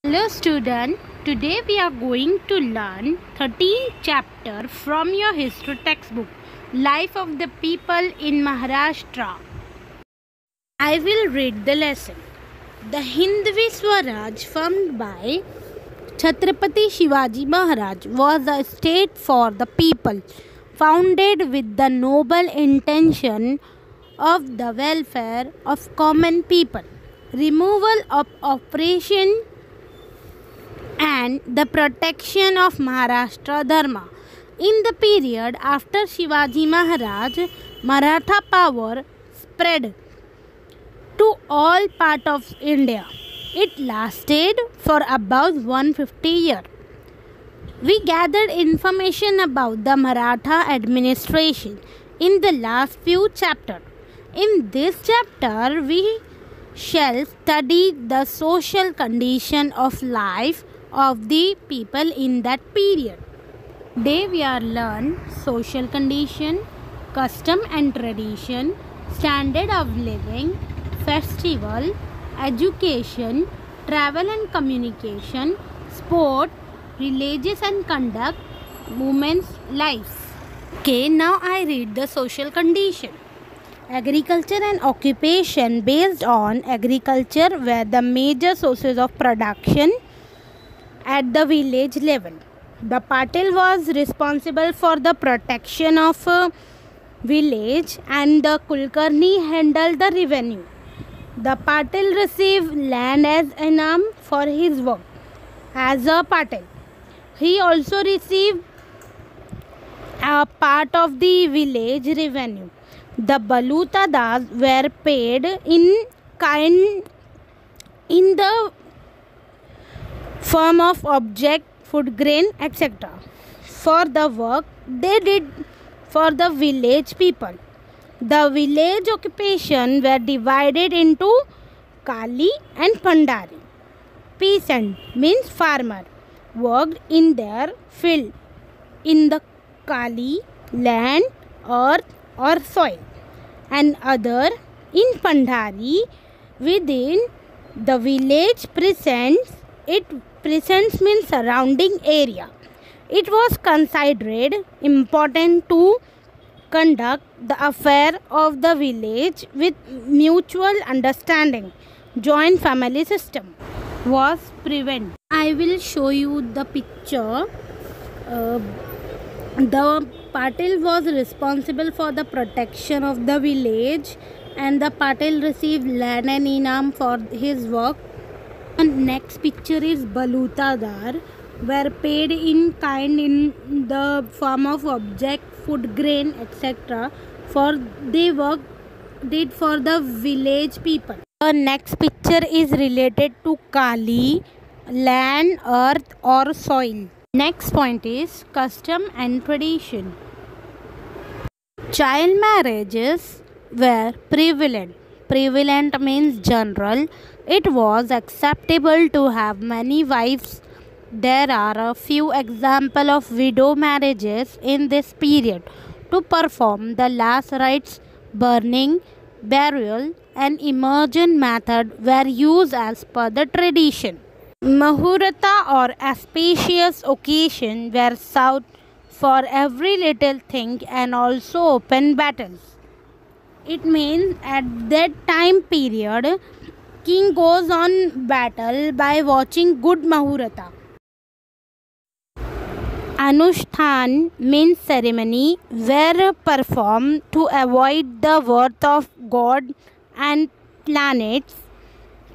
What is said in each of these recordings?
Hello student, today we are going to learn 13th chapter from your history textbook, Life of the People in Maharashtra. I will read the lesson. The Hindvi Swaraj formed by Chhatrapati Shivaji Maharaj was a state for the people, founded with the noble intention of the welfare of common people, removal of oppression and the protection of Maharashtra Dharma. In the period after Shivaji Maharaj, Maratha power spread to all parts of India. It lasted for about 150 years. We gathered information about the Maratha administration in the last few chapters. In this chapter, we shall study the social condition of life of the people in that period. Today we are learn social condition, custom and tradition, standard of living, festival, education, travel and communication, sport, religious and conduct, women's life. Okay, now I read the social condition. Agriculture and occupation based on agriculture were the major sources of production at the village level. The Patil was responsible for the protection of village and the Kulkarni handled the revenue. The Patil received land as inam for his work as a Patil. He also received a part of the village revenue. The Balutadas were paid in kind in the form of object, food grain, etc. for the work they did for the village people. The village occupation were divided into Kali and Pandari. Peasant means farmer, worked in their field in the Kali, land, earth or soil, and other in Pandari within the village presents. It presents means surrounding area. It was considered important to conduct the affair of the village with mutual understanding. Joint family system was prevalent. I will show you the picture. The Patil was responsible for the protection of the village, and the Patil received land and inam for his work. And next picture is Balutadar were paid in kind in the form of object, food grain, etc. for the work did for the village people. The next picture is related to Kali, land, earth or soil. Next point is custom and tradition. Child marriages were prevalent. Prevalent means general. It was acceptable to have many wives. There are a few examples of widow marriages in this period to perform the last rites. Burning, burial and immersion method were used as per the tradition. Mahurata or auspicious occasion were sought for every little thing and also open battles. It means at that time period, king goes on battle by watching good Mahurata. Anushtan means ceremony were performed to avoid the wrath of God and planets.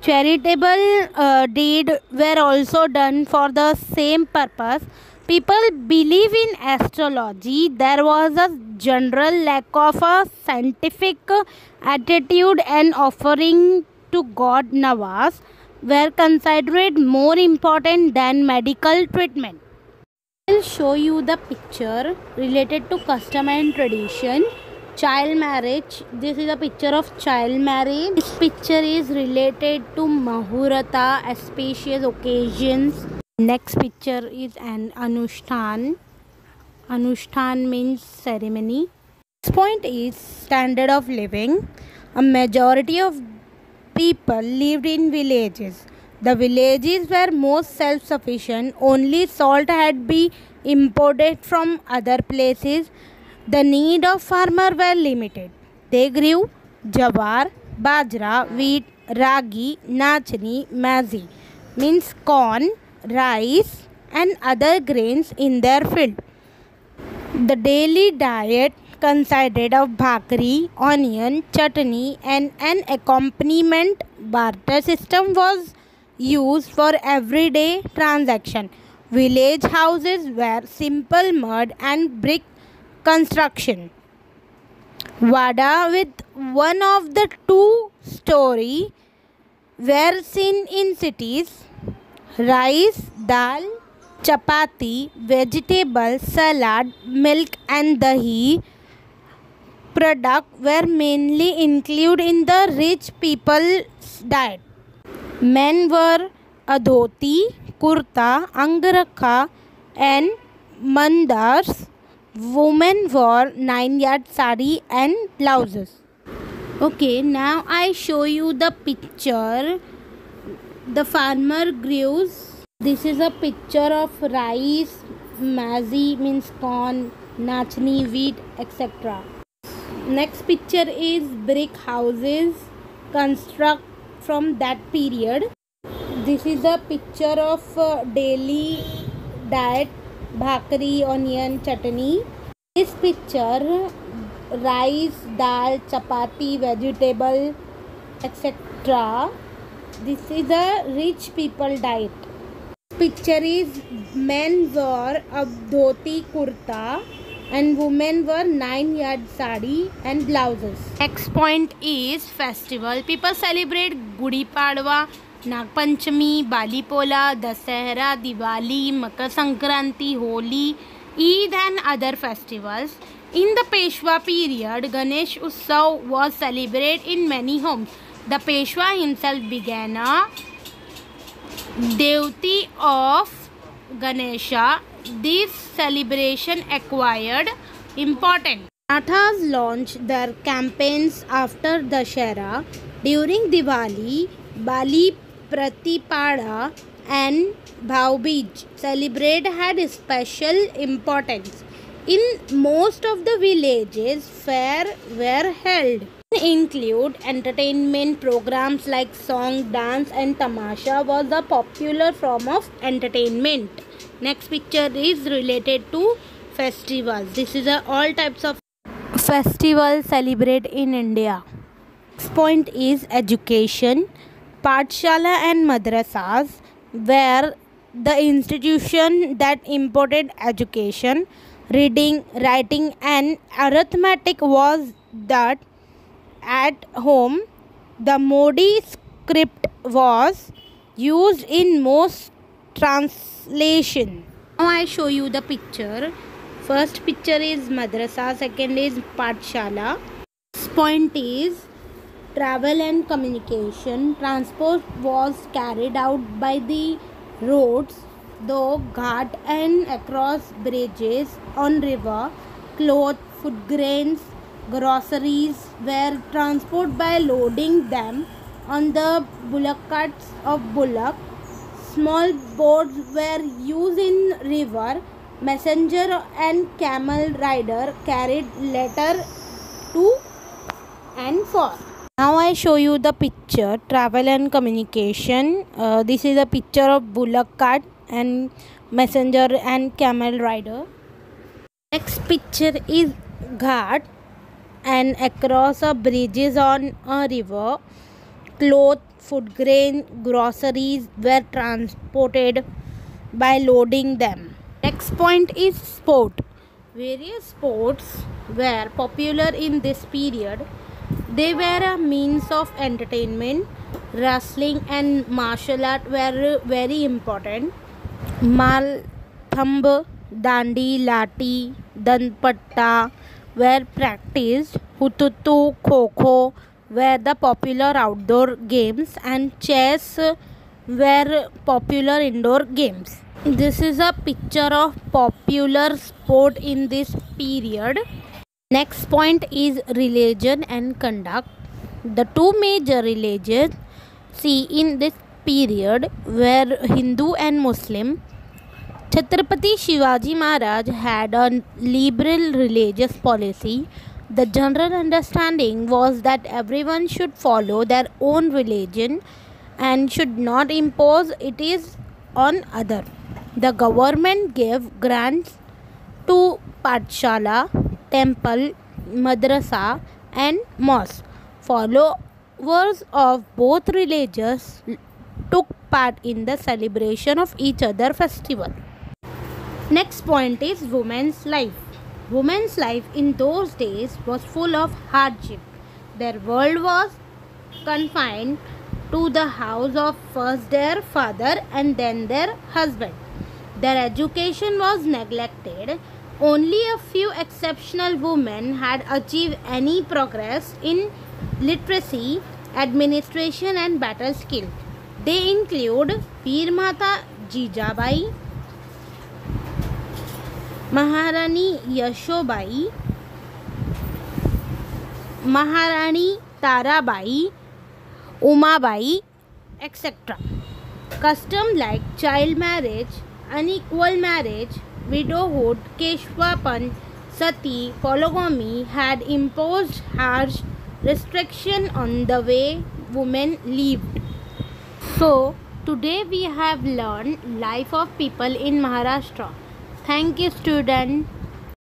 Charitable deeds were also done for the same purpose. People believe in astrology. There was a general lack of a scientific attitude, and offering to God Nawaz were considered more important than medical treatment. I will show you the picture related to custom and tradition. Child marriage. This is a picture of child marriage. This picture is related to Mahurata, auspicious occasions. Next picture is an Anushtan. Anushtan means ceremony. Next point is standard of living. A majority of people lived in villages. The villages were most self-sufficient. Only salt had been imported from other places. The need of farmers were limited. They grew jawar, bajra, wheat, ragi, nachni, mazi, means corn, rice, and other grains in their field. The daily diet consisted of bhakri, onion, chutney, and an accompaniment. Barter system was used for everyday transaction. Village houses were simple mud and brick construction. Vada with one of the two-story were seen in cities. Rice, dal, chapati, vegetable, salad, milk and dahi product were mainly included in the rich people's diet. Men wore a dhoti, kurta, angrakha and mandars. Women wore 9-yard sari and blouses. Okay, now I show you the picture. The farmer grows. This is a picture of rice, mazi means corn, nachni, wheat, etc. Next picture is brick houses construct from that period. This is a picture of daily diet, bhakri, onion, chutney. This picture, rice, dal, chapati, vegetable, etc. This is a rich people diet. Picture is men wore a dhoti kurta and women wore 9-yard sari and blouses. Next point is festival. People celebrate Gudi Padwa, Nag Panchami, Bali Pola, Dasahra, Diwali, Makar Sankranti, Holi, Eid and other festivals. In the Peshwa period, Ganesh Utsav was celebrated in many homes. The Peshwa himself began a Devti of Ganesha. This celebration acquired importance. Marathas launched their campaigns after Dashera. During Diwali, Bali Pratipada and Bhaubij celebrate had special importance. In most of the villages, fairs were held. Include entertainment programs like song, dance and tamasha was a popular form of entertainment. Next picture is related to festivals. This is all types of festivals celebrated in India. Next point is education. Pathshala and madrasas were the institution that imparted education. Reading, writing and arithmetic was that at home. The Modi script was used in most translation. Now I show you the picture. First picture is madrasa, second is pathshala. Next point is travel and communication. Transport was carried out by the roads, though ghat and across bridges on river. Cloth, food grains, groceries were transported by loading them on the bullock carts of bullock. Small boats were used in river. Messenger and camel rider carried letter to and for. Now I show you the picture travel and communication. This is a picture of bullock cart and messenger and camel rider. Next picture is ghat and across a bridges on a river. Cloth, food grain, groceries were transported by loading them. Next point is sport. Various sports were popular in this period. They were a means of entertainment. Wrestling and martial art were very important. Mal, thumb, dandi, lati, danpatta were practiced. Hututu, kho-kho were the popular outdoor games and chess were popular indoor games. This is a picture of popular sport in this period. Next point is religion and conduct. The two major religions seen in this period where Hindu and Muslim, Chhatrapati Shivaji Maharaj had a liberal religious policy. The general understanding was that everyone should follow their own religion and should not impose it is on other. The government gave grants to Pathshala, temple, madrasa and mosque. Followers of both religions took part in the celebration of each other festival. Next point is women's life. Women's life in those days was full of hardship. Their world was confined to the house of first their father and then their husband. Their education was neglected. Only a few exceptional women had achieved any progress in literacy, administration and battle skill. They include Veer Mata Jijabai, Maharani Yashobai, Maharani Tarabai, Umabai, etc. Customs like child marriage, unequal marriage, widowhood, Keshwapan, Sati, polygamy had imposed harsh restriction on the way women lived. So, today we have learned life of people in Maharashtra. Thank you, student.